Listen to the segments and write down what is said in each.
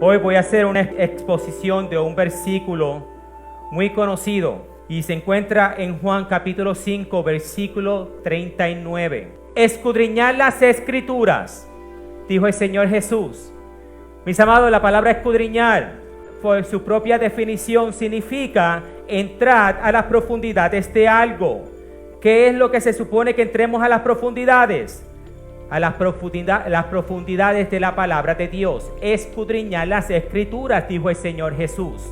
Hoy voy a hacer una exposición de un versículo muy conocido y se encuentra en Juan capítulo 5, versículo 39. Escudriñar las escrituras, dijo el Señor Jesús. Mis amados, la palabra escudriñar, por su propia definición, significa entrar a las profundidades de algo. ¿Qué es lo que se supone que entremos a las profundidades? A las profundidades de la palabra de Dios. Escudriñar las escrituras, dijo el Señor Jesús.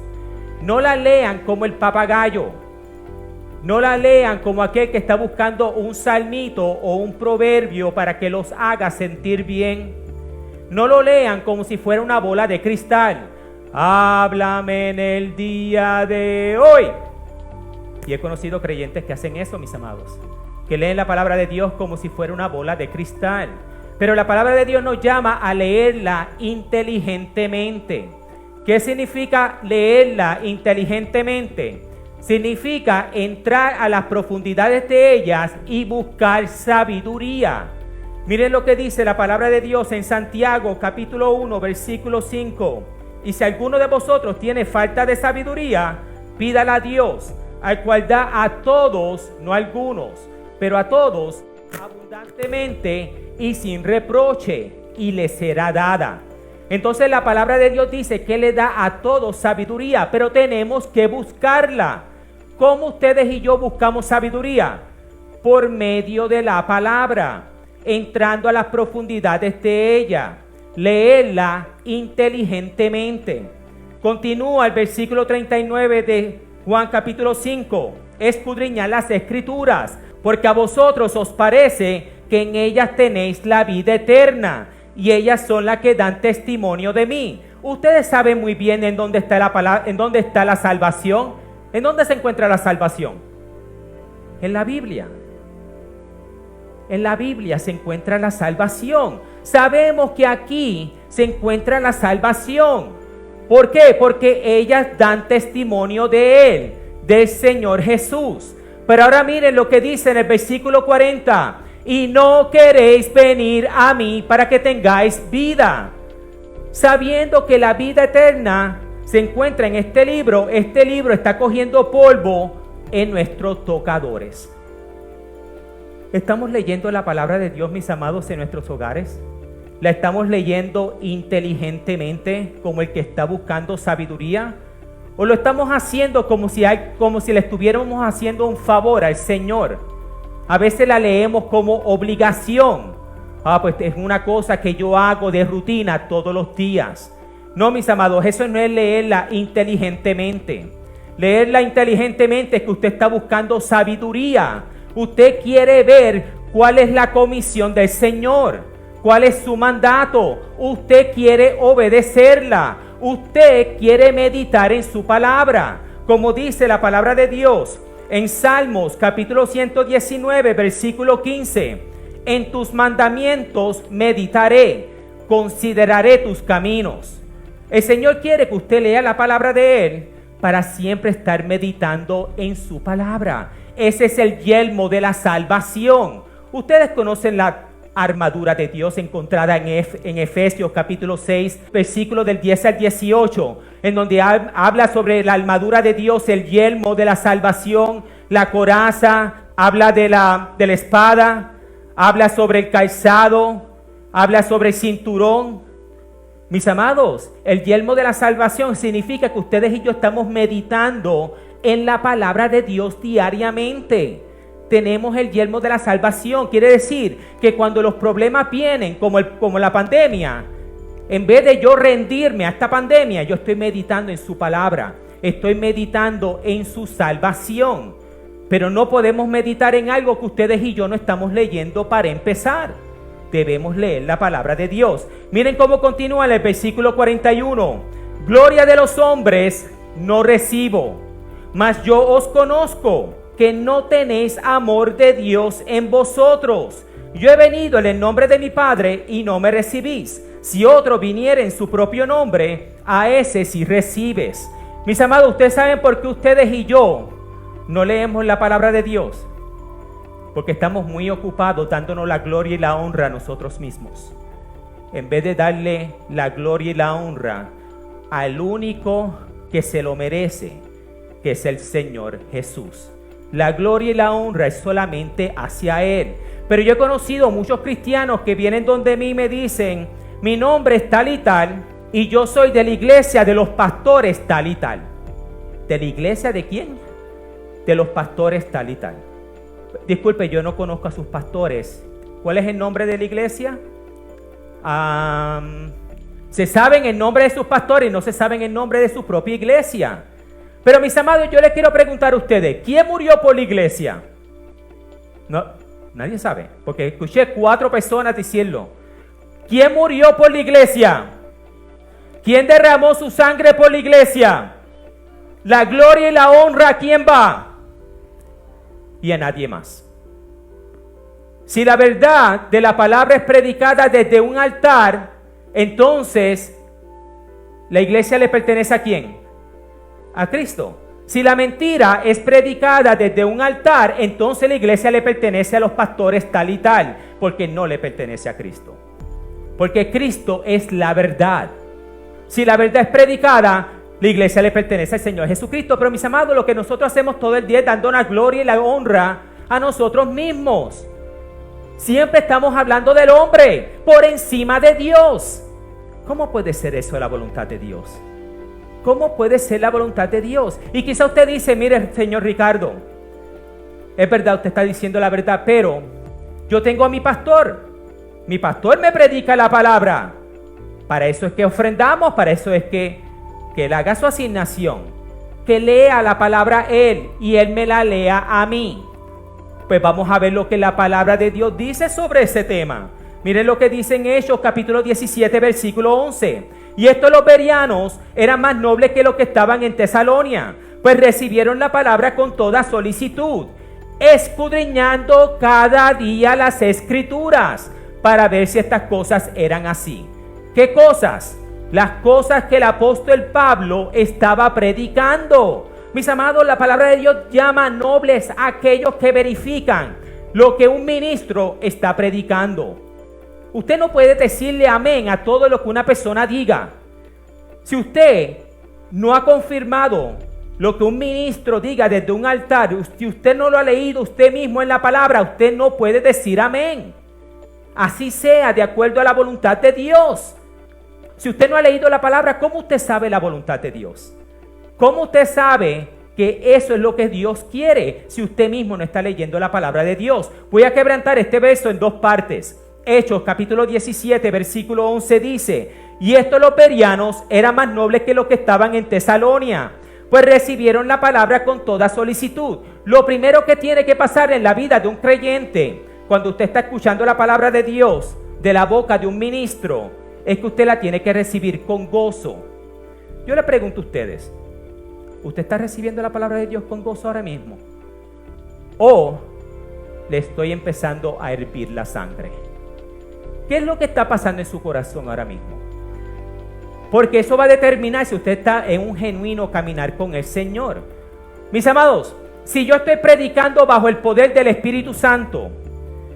No la lean como el papagayo. No la lean como aquel que está buscando un salmito o un proverbio para que los haga sentir bien. No lo lean como si fuera una bola de cristal. Háblame en el día de hoy. Y he conocido creyentes que hacen eso, mis amados, que leen la palabra de Dios como si fuera una bola de cristal. Pero la palabra de Dios nos llama a leerla inteligentemente. ¿Qué significa leerla inteligentemente? Significa entrar a las profundidades de ellas y buscar sabiduría. Miren lo que dice la palabra de Dios en Santiago capítulo 1 versículo 5. Y si alguno de vosotros tiene falta de sabiduría, pídala a Dios, al cual da a todos, no a algunos, pero a todos abundantemente y sin reproche, y le será dada. Entonces la palabra de Dios dice que le da a todos sabiduría, pero tenemos que buscarla. ¿Cómo ustedes y yo buscamos sabiduría? Por medio de la palabra, entrando a las profundidades de ella, leerla inteligentemente. Continúa el versículo 39 de Juan capítulo 5. Escudriñad las escrituras, porque a vosotros os parece que en ellas tenéis la vida eterna, y ellas son las que dan testimonio de mí. Ustedes saben muy bien en dónde está la palabra, en dónde está la salvación. ¿En dónde se encuentra la salvación? En la Biblia. En la Biblia se encuentra la salvación. Sabemos que aquí se encuentra la salvación. ¿Por qué? Porque ellas dan testimonio de Él, del Señor Jesús. Pero ahora miren lo que dice en el versículo 40. Y no queréis venir a mí para que tengáis vida. Sabiendo que la vida eterna se encuentra en este libro está cogiendo polvo en nuestros tocadores. ¿Estamos leyendo la palabra de Dios, mis amados, en nuestros hogares? ¿La estamos leyendo inteligentemente como el que está buscando sabiduría? ¿O lo estamos haciendo como si le estuviéramos haciendo un favor al Señor? A veces la leemos como obligación. Pues es una cosa que yo hago de rutina todos los días. No, mis amados, eso no es leerla inteligentemente. Leerla inteligentemente es que usted está buscando sabiduría. Usted quiere ver cuál es la comisión del Señor, cuál es su mandato. Usted quiere obedecerla. Usted quiere meditar en su palabra, como dice la palabra de Dios en Salmos capítulo 119 versículo 15. En tus mandamientos meditaré, consideraré tus caminos. El Señor quiere que usted lea la palabra de Él para siempre estar meditando en su palabra. Ese es el yelmo de la salvación. Ustedes conocen la armadura de Dios encontrada en Efesios capítulo 6, versículos del 10 al 18, en donde habla sobre la armadura de Dios, el yelmo de la salvación, la coraza, habla de la espada, habla sobre el calzado, habla sobre el cinturón. Mis amados, el yelmo de la salvación significa que ustedes y yo estamos meditando en la palabra de Dios diariamente. Tenemos el yelmo de la salvación. Quiere decir que cuando los problemas vienen, como la pandemia, en vez de yo rendirme a esta pandemia, yo estoy meditando en su palabra. Estoy meditando en su salvación. Pero no podemos meditar en algo que ustedes y yo no estamos leyendo para empezar. Debemos leer la palabra de Dios. Miren cómo continúa en el versículo 41. Gloria de los hombres no recibo, mas yo os conozco, que no tenéis amor de Dios en vosotros. Yo he venido en el nombre de mi Padre y no me recibís. Si otro viniere en su propio nombre, a ese sí recibes. Mis amados, ustedes saben por qué ustedes y yo no leemos la palabra de Dios. Porque estamos muy ocupados dándonos la gloria y la honra a nosotros mismos, en vez de darle la gloria y la honra al único que se lo merece, que es el Señor Jesús. La gloria y la honra es solamente hacia Él. Pero yo he conocido muchos cristianos que vienen donde mí y me dicen, mi nombre es tal y tal, y yo soy de la iglesia de los pastores tal y tal. ¿De la iglesia de quién? De los pastores tal y tal. Disculpe, yo no conozco a sus pastores. ¿Cuál es el nombre de la iglesia? Se saben el nombre de sus pastores y no se saben el nombre de su propia iglesia. Pero mis amados, yo les quiero preguntar a ustedes, ¿quién murió por la iglesia? No, nadie sabe, porque escuché 4 personas decirlo. ¿Quién murió por la iglesia? ¿Quién derramó su sangre por la iglesia? La gloria y la honra, ¿a quién va? Y a nadie más. Si la verdad de la palabra es predicada desde un altar, entonces la iglesia le pertenece ¿a quién? A Cristo. Si la mentira es predicada desde un altar, entonces la iglesia le pertenece a los pastores tal y tal, porque no le pertenece a Cristo. Porque Cristo es la verdad. Si la verdad es predicada, la iglesia le pertenece al Señor Jesucristo. Pero mis amados, lo que nosotros hacemos todo el día es dando la gloria y la honra a nosotros mismos. Siempre estamos hablando del hombre por encima de Dios. ¿Cómo puede ser eso la voluntad de Dios? ¿Cómo puede ser la voluntad de Dios? Y quizá usted dice, mire, señor Ricardo, es verdad, usted está diciendo la verdad, pero yo tengo a mi pastor. Mi pastor me predica la palabra. Para eso es que ofrendamos, para eso es que él haga su asignación, que lea la palabra él y él me la lea a mí. Pues vamos a ver lo que la palabra de Dios dice sobre ese tema. Miren lo que dice en Hechos capítulo 17 versículo 11. Y estos los bereanos eran más nobles que los que estaban en Tesalonia, pues recibieron la palabra con toda solicitud, escudriñando cada día las escrituras para ver si estas cosas eran así. ¿Qué cosas? Las cosas que el apóstol Pablo estaba predicando. Mis amados, la palabra de Dios llama nobles a aquellos que verifican lo que un ministro está predicando. Usted no puede decirle amén a todo lo que una persona diga. Si usted no ha confirmado lo que un ministro diga desde un altar, si usted no lo ha leído usted mismo en la palabra, usted no puede decir amén. Así sea, de acuerdo a la voluntad de Dios. Si usted no ha leído la palabra, ¿cómo usted sabe la voluntad de Dios? ¿Cómo usted sabe que eso es lo que Dios quiere si usted mismo no está leyendo la palabra de Dios? Voy a quebrantar este verso en 2 partes. Hechos capítulo 17 versículo 11 dice: y estos los bereanos eran más nobles que los que estaban en Tesalonia, pues recibieron la palabra con toda solicitud. Lo primero que tiene que pasar en la vida de un creyente, cuando usted está escuchando la palabra de Dios de la boca de un ministro, es que usted la tiene que recibir con gozo. Yo le pregunto a ustedes, ¿usted está recibiendo la palabra de Dios con gozo ahora mismo? ¿O le estoy empezando a hervir la sangre? ¿Qué es lo que está pasando en su corazón ahora mismo? Porque eso va a determinar si usted está en un genuino caminar con el Señor. Mis amados, si yo estoy predicando bajo el poder del Espíritu Santo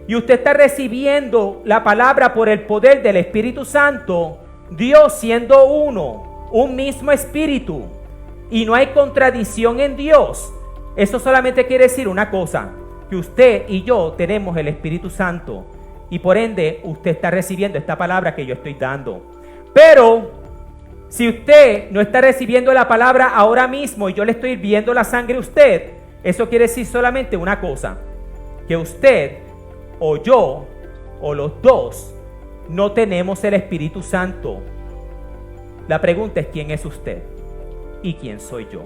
y usted está recibiendo la palabra por el poder del Espíritu Santo, Dios siendo uno, un mismo Espíritu, y no hay contradicción en Dios, eso solamente quiere decir una cosa, que usted y yo tenemos el Espíritu Santo y por ende usted está recibiendo esta palabra que yo estoy dando. Pero si usted no está recibiendo la palabra ahora mismo y yo le estoy viendo la sangre a usted, eso quiere decir solamente una cosa, que usted o yo o los dos no tenemos el Espíritu Santo. La pregunta es ¿quién es usted? ¿Y quién soy yo?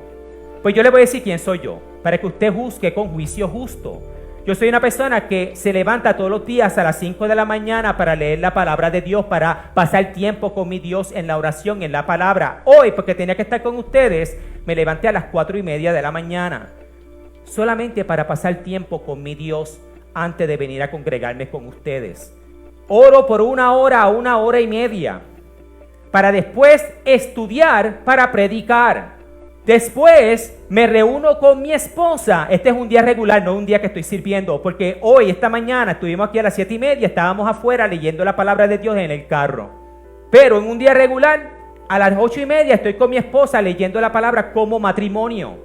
Pues yo le voy a decir quién soy yo, para que usted juzgue con juicio justo. Yo soy una persona que se levanta todos los días a las 5 de la mañana para leer la palabra de Dios, para pasar tiempo con mi Dios en la oración, en la palabra. Hoy, porque tenía que estar con ustedes, me levanté a las 4:30 de la mañana, solamente para pasar tiempo con mi Dios antes de venir a congregarme con ustedes. Oro por 1 hora a 1 hora y media, para después estudiar, para predicar. Después me reúno con mi esposa. Este es un día regular, no un día que estoy sirviendo, porque hoy, esta mañana, estuvimos aquí a las 7:30, estábamos afuera leyendo la palabra de Dios en el carro. Pero en un día regular, A las 8:30 estoy con mi esposa leyendo la palabra como matrimonio.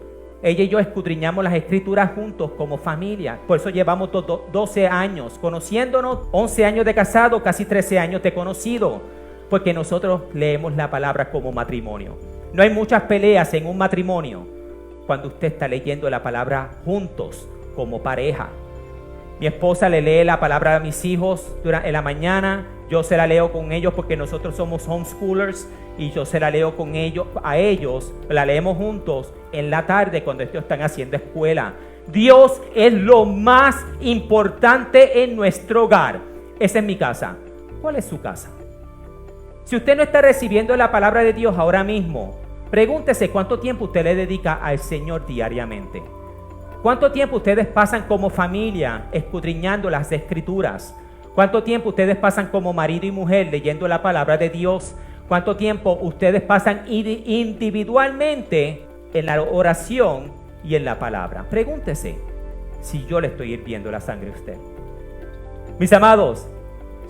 Ella y yo escudriñamos las escrituras juntos como familia. Por eso llevamos 12 años conociéndonos, 11 años de casado, casi 13 años de conocido. Porque nosotros leemos la palabra como matrimonio. No hay muchas peleas en un matrimonio cuando usted está leyendo la palabra juntos como pareja. Mi esposa le lee la palabra a mis hijos en la mañana. Yo se la leo con ellos porque nosotros somos homeschoolers y yo se la leo con ellos, a ellos, la leemos juntos en la tarde cuando ellos están haciendo escuela. Dios es lo más importante en nuestro hogar. Esa es mi casa. ¿Cuál es su casa? Si usted no está recibiendo la palabra de Dios ahora mismo, pregúntese cuánto tiempo usted le dedica al Señor diariamente. ¿Cuánto tiempo ustedes pasan como familia escudriñando las escrituras? ¿Cuánto tiempo ustedes pasan como marido y mujer leyendo la palabra de Dios? ¿Cuánto tiempo ustedes pasan individualmente en la oración y en la palabra? Pregúntese si yo le estoy hirviendo la sangre a usted. Mis amados,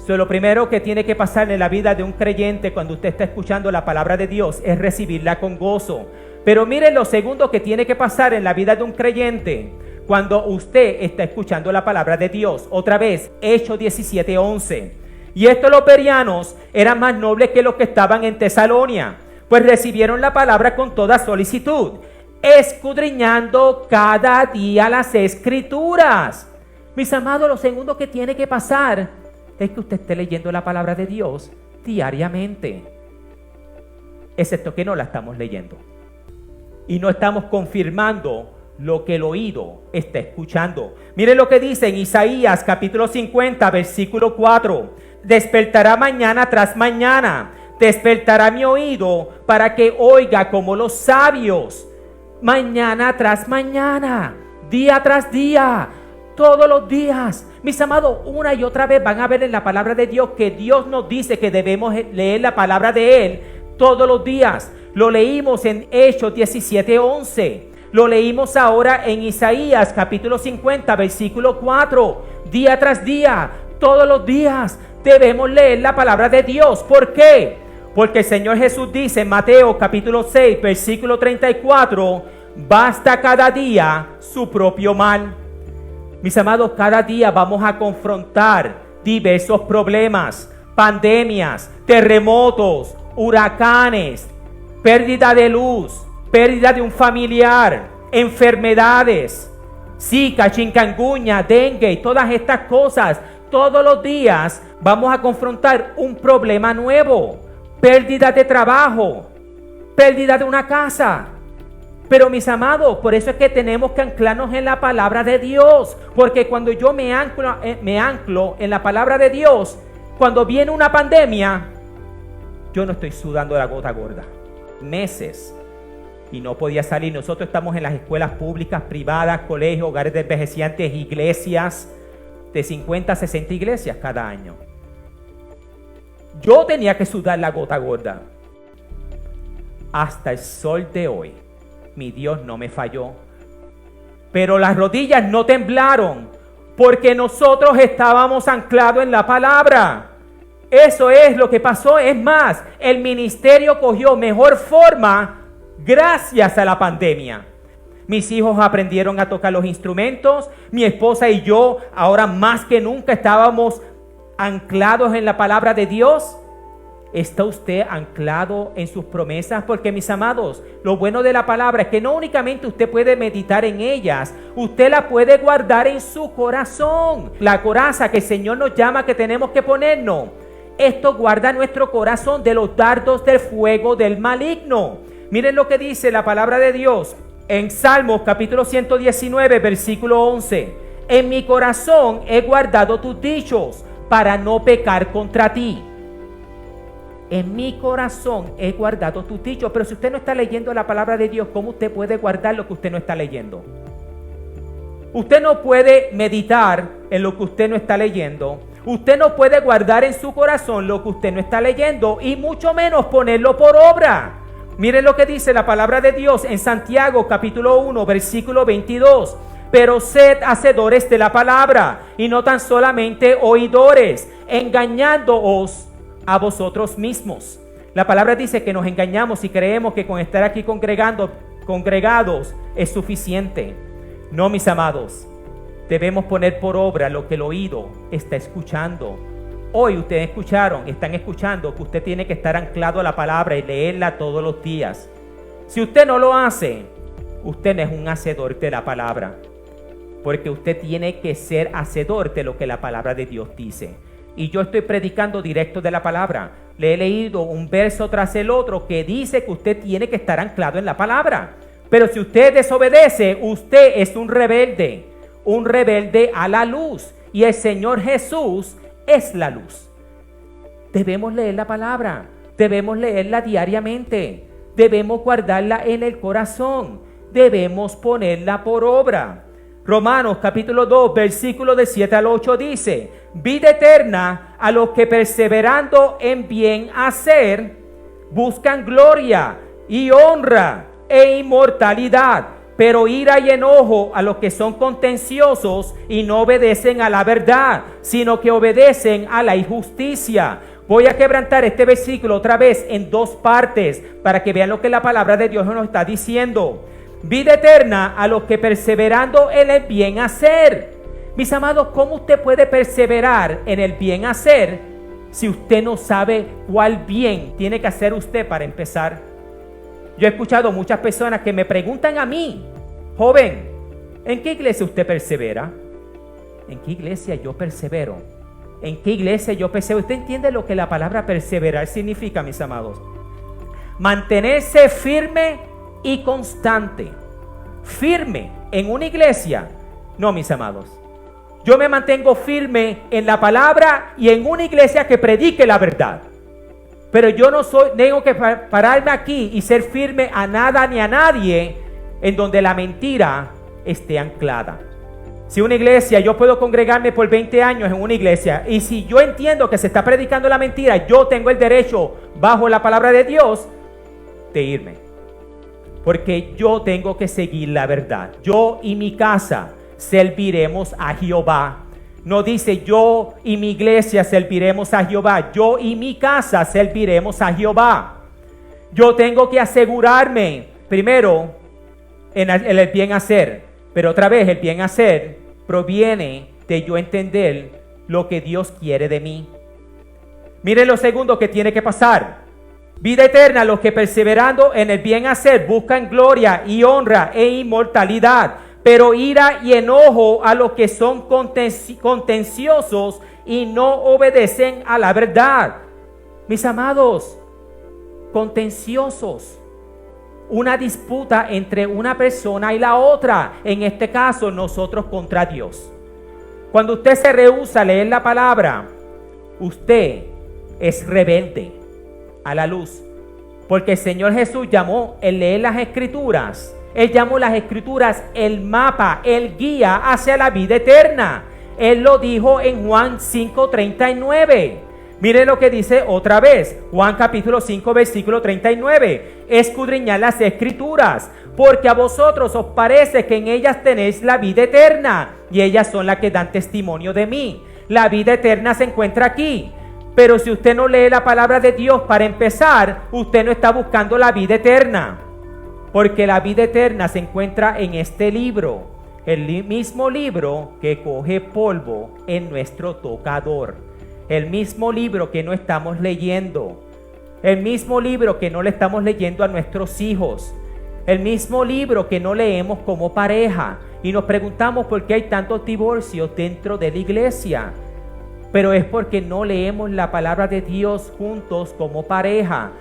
lo primero que tiene que pasar en la vida de un creyente cuando usted está escuchando la palabra de Dios es recibirla con gozo. Pero miren lo segundo que tiene que pasar en la vida de un creyente cuando usted está escuchando la palabra de Dios. Otra vez, Hechos 17:11. Y estos los bereanos eran más nobles que los que estaban en Tesalonia, pues recibieron la palabra con toda solicitud, escudriñando cada día las escrituras. Mis amados, lo segundo que tiene que pasar es que usted esté leyendo la palabra de Dios diariamente. Excepto que no la estamos leyendo. Y no estamos confirmando lo que el oído está escuchando. Miren lo que dice en Isaías capítulo 50, versículo 4. Despertará mañana tras mañana, despertará mi oído para que oiga como los sabios. Mañana tras mañana, día tras día, todos los días. Mis amados, una y otra vez van a ver en la palabra de Dios que Dios nos dice que debemos leer la palabra de Él todos los días. Lo leímos en Hechos 17:11. Lo leímos ahora en Isaías capítulo 50, versículo 4. Día tras día, todos los días, debemos leer la palabra de Dios. ¿Por qué? Porque el Señor Jesús dice en Mateo capítulo 6, versículo 34, basta cada día su propio mal. Mis amados, cada día vamos a confrontar diversos problemas, pandemias, terremotos, huracanes, pérdida de luz, pérdida de un familiar, enfermedades, Zika, chikungunya, dengue y todas estas cosas. Todos los días vamos a confrontar un problema nuevo, pérdida de trabajo, pérdida de una casa. Pero mis amados, por eso es que tenemos que anclarnos en la palabra de Dios. Porque cuando yo me anclo en la palabra de Dios, cuando viene una pandemia, yo no estoy sudando la gota gorda. Meses. Y no podía salir. Nosotros estamos en las escuelas públicas, privadas, colegios, hogares de envejecientes, iglesias, de 50 a 60 iglesias cada año. Yo tenía que sudar la gota gorda. Hasta el sol de hoy, mi Dios no me falló. Pero las rodillas no temblaron, porque nosotros estábamos anclados en la palabra. Eso es lo que pasó. Es más, el ministerio cogió mejor forma gracias a la pandemia. Mis hijos aprendieron a tocar los instrumentos. Mi esposa y yo, ahora más que nunca, estábamos anclados en la palabra de Dios. ¿Está usted anclado en sus promesas? Porque, mis amados, lo bueno de la palabra es que no únicamente usted puede meditar en ellas, usted la puede guardar en su corazón. La coraza que el Señor nos llama que tenemos que ponernos. Esto guarda nuestro corazón de los dardos del fuego del maligno. Miren lo que dice la palabra de Dios en Salmos capítulo 119, versículo 11. En mi corazón he guardado tus dichos para no pecar contra ti. En mi corazón he guardado tus dichos. Pero si usted no está leyendo la palabra de Dios, ¿cómo usted puede guardar lo que usted no está leyendo? Usted no puede meditar en lo que usted no está leyendo. Usted no puede guardar en su corazón lo que usted no está leyendo, y mucho menos ponerlo por obra. Miren lo que dice la palabra de Dios en Santiago capítulo 1, versículo 22. Pero sed hacedores de la palabra y no tan solamente oidores, engañándoos a vosotros mismos. La palabra dice que nos engañamos y creemos que con estar aquí congregados es suficiente. No, mis amados, debemos poner por obra lo que el oído está escuchando. Hoy ustedes están escuchando que usted tiene que estar anclado a la palabra y leerla todos los días. Si usted no lo hace, usted no es un hacedor de la palabra, porque usted tiene que ser hacedor de lo que la palabra de Dios dice. Y yo estoy predicando directo de la palabra. Le he leído un verso tras el otro que dice que usted tiene que estar anclado en la palabra. Pero si usted desobedece, usted es un rebelde a la luz. Y el Señor Jesús es la luz. Debemos leer la palabra, debemos leerla diariamente, debemos guardarla en el corazón, debemos ponerla por obra. Romanos capítulo 2, versículo de 7 al 8 dice: vida eterna a los que perseverando en bien hacer buscan gloria y honra e inmortalidad, pero ira y enojo a los que son contenciosos y no obedecen a la verdad, sino que obedecen a la injusticia. Voy a quebrantar este versículo otra vez en dos partes para que vean lo que la palabra de Dios nos está diciendo. Vida eterna a los que perseverando en el bien hacer. Mis amados, ¿cómo usted puede perseverar en el bien hacer si usted no sabe cuál bien tiene que hacer usted para empezar? Yo he escuchado muchas personas que me preguntan a mí: joven, ¿en qué iglesia usted persevera? ¿En qué iglesia yo persevero? ¿En qué iglesia yo persevero? ¿Usted entiende lo que la palabra perseverar significa, mis amados? Mantenerse firme y constante. Firme en una iglesia. No, mis amados. Yo me mantengo firme en la palabra y en una iglesia que predique la verdad. Pero yo no tengo que pararme aquí y ser firme a nada ni a nadie en donde la mentira esté anclada. Si una iglesia, yo puedo congregarme por 20 años en una iglesia, y si yo entiendo que se está predicando la mentira, yo tengo el derecho, bajo la palabra de Dios, de irme. Porque yo tengo que seguir la verdad. Yo y mi casa serviremos a Jehová. No dice yo y mi iglesia serviremos a Jehová. Yo y mi casa serviremos a Jehová. Yo tengo que asegurarme, primero, en el bien hacer. Pero otra vez, el bien hacer proviene de yo entender lo que Dios quiere de mí. Miren lo segundo que tiene que pasar. Vida eterna a los que perseverando en el bien hacer buscan gloria y honra e inmortalidad, pero ira y enojo a los que son contenciosos y no obedecen a la verdad. Mis amados, contenciosos. Una disputa entre una persona y la otra, en este caso nosotros contra Dios. Cuando usted se rehúsa a leer la palabra, usted es rebelde a la luz, porque el Señor Jesús llamó el leer las escrituras, Él llamó las escrituras el mapa, el guía hacia la vida eterna. Él lo dijo en Juan 5:39. Miren lo que dice otra vez, Juan capítulo 5 versículo 39. Escudriñad las escrituras, porque a vosotros os parece que en ellas tenéis la vida eterna, y ellas son las que dan testimonio de mí. La vida eterna se encuentra aquí. Pero si usted no lee la palabra de Dios para empezar, usted no está buscando la vida eterna. Porque la vida eterna se encuentra en este libro, el mismo libro que coge polvo en nuestro tocador. El mismo libro que no estamos leyendo. El mismo libro que no le estamos leyendo a nuestros hijos. El mismo libro que no leemos como pareja. Y nos preguntamos por qué hay tantos divorcios dentro de la iglesia. Pero es porque no leemos la palabra de Dios juntos como pareja.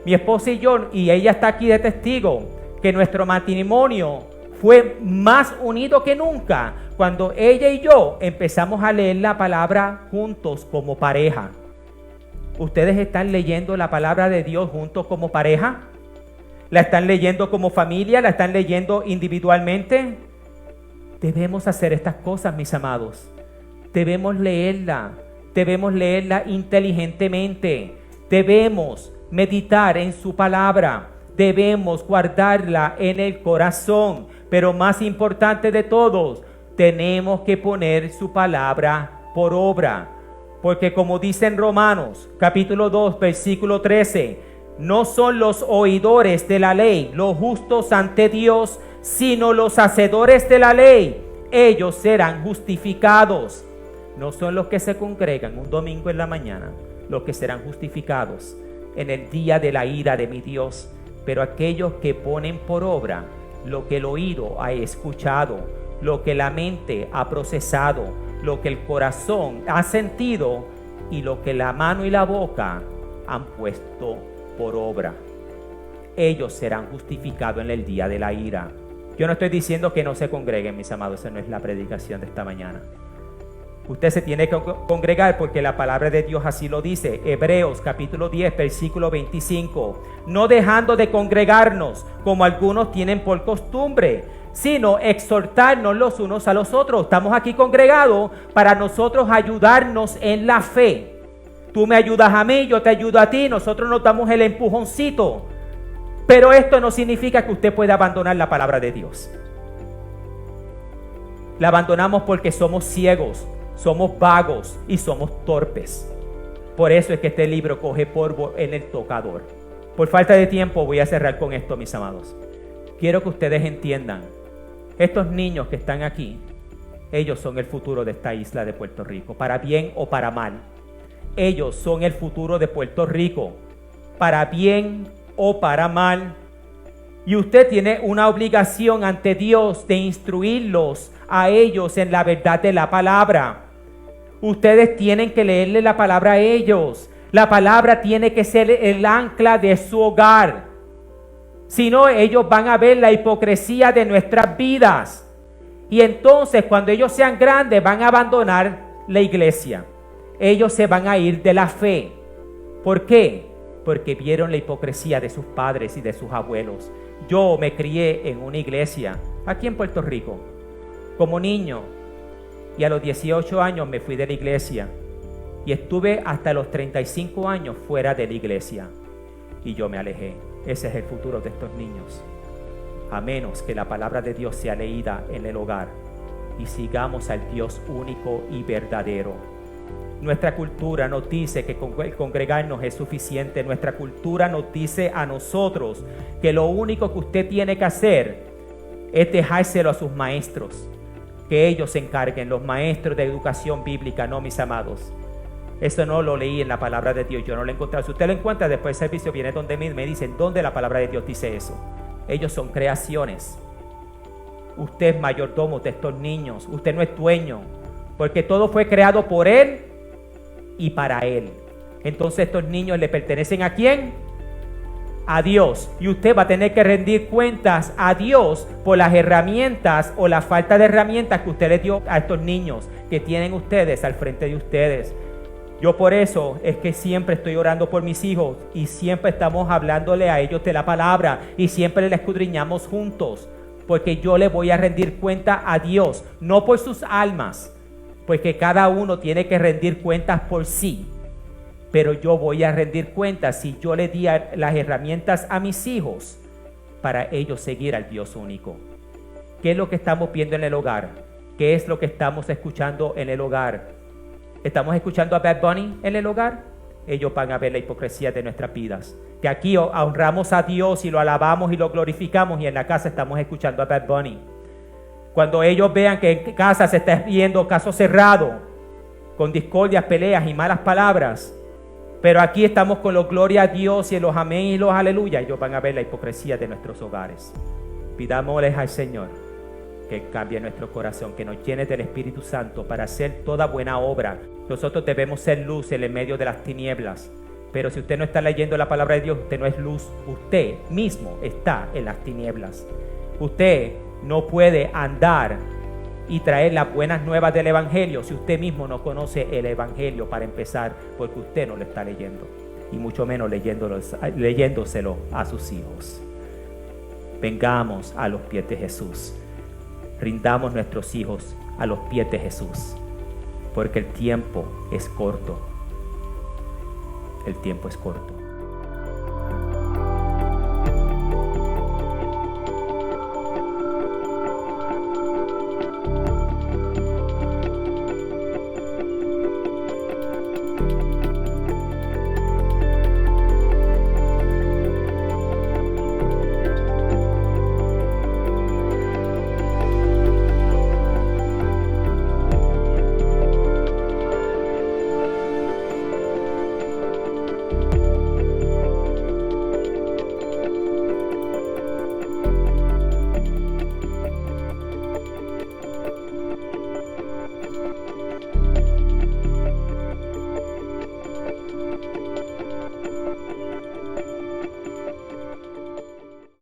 Mi esposa y yo, y ella está aquí de testigo, que nuestro matrimonio fue más unido que nunca cuando ella y yo empezamos a leer la palabra juntos como pareja. ¿Ustedes están leyendo la palabra de Dios juntos como pareja? ¿La están leyendo como familia? ¿La están leyendo individualmente? Debemos hacer estas cosas, mis amados. Debemos leerla inteligentemente. Debemos meditar en su palabra. Debemos guardarla en el corazón. Pero más importante de todos, tenemos que poner su palabra por obra. Porque como dice en Romanos, capítulo 2, versículo 13, No son los oidores de la ley los justos ante Dios, sino los hacedores de la ley. Ellos serán justificados. No son los que se congregan un domingo en la mañana los que serán justificados en el día de la ira de mi Dios, pero aquellos que ponen por obra lo que el oído ha escuchado, lo que la mente ha procesado, lo que el corazón ha sentido y lo que la mano y la boca han puesto por obra. Ellos serán justificados en el día de la ira. Yo no estoy diciendo que no se congreguen, mis amados, esa no es la predicación de esta mañana. Usted se tiene que congregar porque la palabra de Dios así lo dice. Hebreos capítulo 10, versículo 25. No dejando de congregarnos como algunos tienen por costumbre, sino exhortarnos los unos a los otros. Estamos aquí congregados para nosotros ayudarnos en la fe. Tú me ayudas a mí, yo te ayudo a ti, nosotros nos damos el empujoncito. Pero esto no significa que usted pueda abandonar la palabra de Dios. La abandonamos porque somos ciegos, somos vagos y somos torpes. Por eso es que este libro coge polvo en el tocador. Por falta de tiempo voy a cerrar con esto, mis amados. Quiero que ustedes entiendan, estos niños que están aquí, ellos son el futuro de esta isla de Puerto Rico, para bien o para mal. Ellos son el futuro de Puerto Rico, para bien o para mal. Y usted tiene una obligación ante Dios de instruirlos a ellos en la verdad de la palabra. Ustedes tienen que leerle la palabra a ellos. La palabra tiene que ser el ancla de su hogar. Si no, ellos van a ver la hipocresía de nuestras vidas. Y entonces, cuando ellos sean grandes, van a abandonar la iglesia. Ellos se van a ir de la fe. ¿Por qué? Porque vieron la hipocresía de sus padres y de sus abuelos. Yo me crié en una iglesia aquí en Puerto Rico como niño, y a los 18 años me fui de la iglesia y estuve hasta los 35 años fuera de la iglesia y yo me alejé. Ese es el futuro de estos niños, a menos que la palabra de Dios sea leída en el hogar y sigamos al Dios único y verdadero. Nuestra cultura nos dice que congregarnos es suficiente. Nuestra cultura nos dice a nosotros que lo único que usted tiene que hacer es dejárselo a sus maestros, que ellos se encarguen, los maestros de educación bíblica. No, mis amados, eso no lo leí en la palabra de Dios, yo no lo he encontrado. Si usted lo encuentra después del servicio, viene donde mí, me dicen dónde la palabra de Dios dice eso. Ellos son creaciones. Usted es mayordomo de estos niños, usted no es dueño, porque todo fue creado por Él y para Él. Entonces estos niños le pertenecen ¿a quién? A Dios. Y usted va a tener que rendir cuentas a Dios por las herramientas o la falta de herramientas que usted les dio a estos niños que tienen ustedes al frente de ustedes. Yo por eso es que siempre estoy orando por mis hijos y siempre estamos hablándole a ellos de la palabra y siempre les escudriñamos juntos, porque yo le voy a rendir cuenta a Dios, no por sus almas, porque cada uno tiene que rendir cuentas por sí. Pero yo voy a rendir cuentas si yo le di las herramientas a mis hijos para ellos seguir al Dios único. ¿Qué es lo que estamos viendo en el hogar? ¿Qué es lo que estamos escuchando en el hogar? ¿Estamos escuchando a Bad Bunny en el hogar? Ellos van a ver la hipocresía de nuestras vidas. Que aquí honramos a Dios y lo alabamos y lo glorificamos, y en la casa estamos escuchando a Bad Bunny. Cuando ellos vean que en casa se está viendo caso cerrado, con discordias, peleas y malas palabras, pero aquí estamos con los gloria a Dios y los amén y los aleluya, ellos van a ver la hipocresía de nuestros hogares. Pidámosles al Señor que cambie nuestro corazón, que nos llene del Espíritu Santo para hacer toda buena obra. Nosotros debemos ser luz en el medio de las tinieblas, pero si usted no está leyendo la palabra de Dios, usted no es luz, usted mismo está en las tinieblas. Usted no puede andar y traer las buenas nuevas del Evangelio si usted mismo no conoce el Evangelio, para empezar, porque usted no lo está leyendo, y mucho menos leyéndoselo a sus hijos. Vengamos a los pies de Jesús, rindamos nuestros hijos a los pies de Jesús, porque el tiempo es corto. El tiempo es corto.